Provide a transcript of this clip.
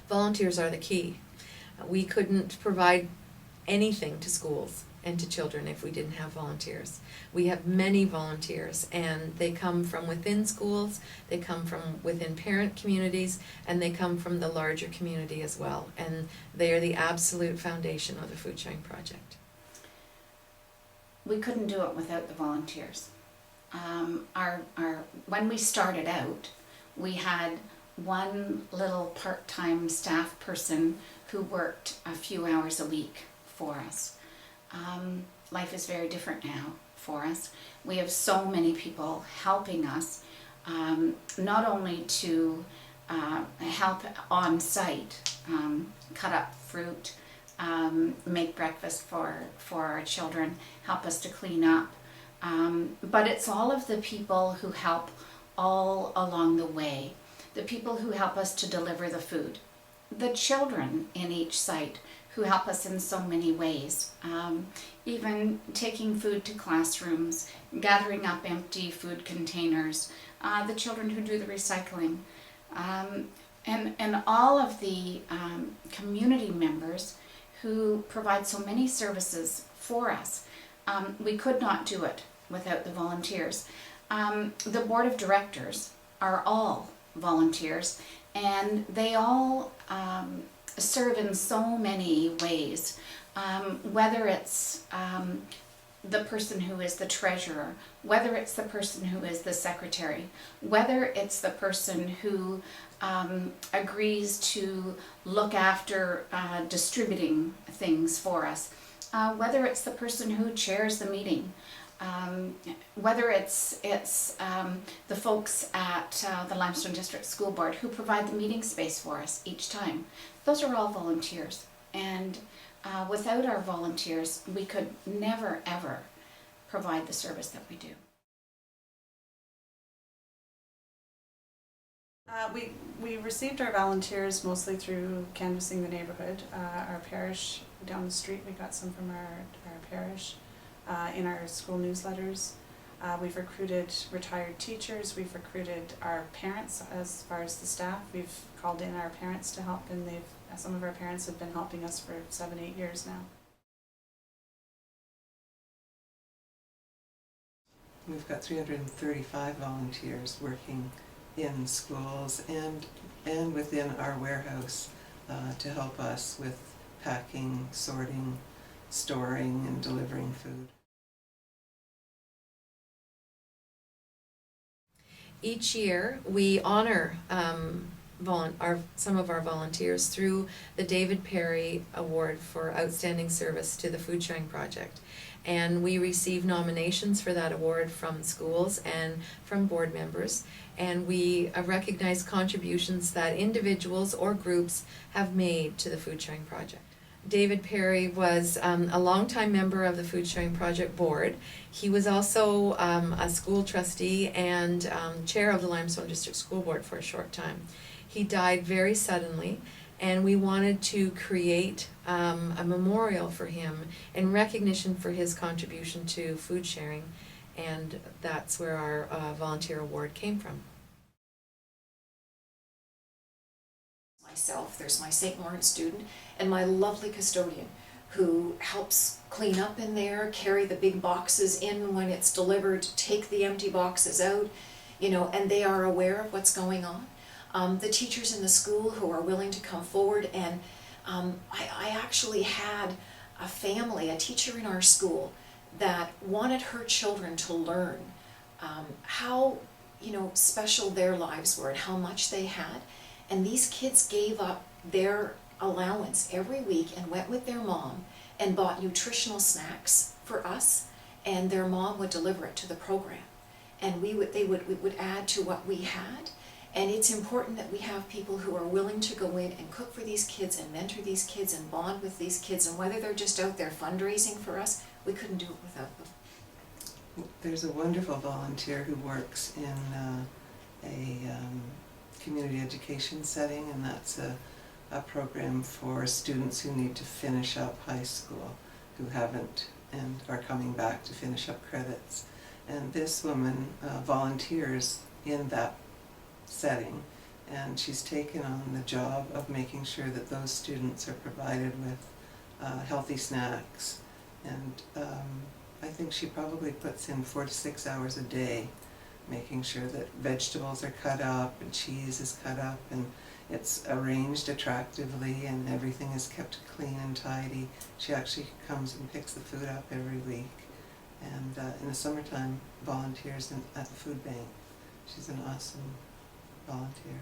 Volunteers are the key. We couldn't provide anything to schools and to children if we didn't have volunteers. We have many volunteers, and they come from within schools, they come from within parent communities, and they come from the larger community as well. And they are the absolute foundation of the Food Sharing Project. We couldn't do it without the volunteers. When we started out, we had one little part-time staff person who worked a few hours a week for us. Life is very different now for us. We have so many people helping us, not only to help on site, cut up fruit, make breakfast for our children, help us to clean up, but it's all of the people who help all along the way, the people who help us to deliver the food, the children in each site who help us in so many ways, even taking food to classrooms, gathering up empty food containers, the children who do the recycling, and all of the community members who provide so many services for us. We could not do it without the volunteers. The board of directors are all volunteers, and they all serve in so many ways, whether it's the person who is the treasurer, whether it's the person who is the secretary, whether it's the person who agrees to look after distributing things for us, whether it's the person who chairs the meeting, whether it's the folks at the Limestone District School Board who provide the meeting space for us each time. Those are all volunteers, and without our volunteers we could never ever provide the service that we do. We received our volunteers mostly through canvassing the neighborhood. Our parish down the street, we got some from our parish. In our school newsletters. We've recruited retired teachers, we've recruited our parents as far as the staff. We've called in our parents to help, and some of our parents have been helping us for 7-8 years now. We've got 335 volunteers working in schools and within our warehouse to help us with packing, sorting, storing, and delivering food. Each year we honor some of our volunteers through the David Perry Award for Outstanding Service to the Food Sharing Project. And we receive nominations for that award from schools and from board members. And we recognize contributions that individuals or groups have made to the Food Sharing Project. David Perry was a longtime member of the Food Sharing Project board. He was also a school trustee and chair of the Limestone District School Board for a short time. He died very suddenly, and we wanted to create a memorial for him in recognition for his contribution to food sharing, and that's where our volunteer award came from. Myself, there's my St. Lawrence student, and my lovely custodian who helps clean up in there, carry the big boxes in when it's delivered, take the empty boxes out, and they are aware of what's going on. The teachers in the school who are willing to come forward, and I actually had a teacher in our school that wanted her children to learn how special their lives were and how much they had. And these kids gave up their allowance every week and went with their mom and bought nutritional snacks for us, and their mom would deliver it to the program. And we would add to what we had. And it's important that we have people who are willing to go in and cook for these kids and mentor these kids and bond with these kids. And whether they're just out there fundraising for us, we couldn't do it without them. There's a wonderful volunteer who works in a community education setting, and that's a program for students who need to finish up high school, who haven't and are coming back to finish up credits. And this woman volunteers in that setting and she's taken on the job of making sure that those students are provided with healthy snacks. And I think she probably puts in 4 to 6 hours a day making sure that vegetables are cut up and cheese is cut up and it's arranged attractively and everything is kept clean and tidy. She actually comes and picks the food up every week, and in the summertime volunteers at the food bank. She's an awesome volunteer.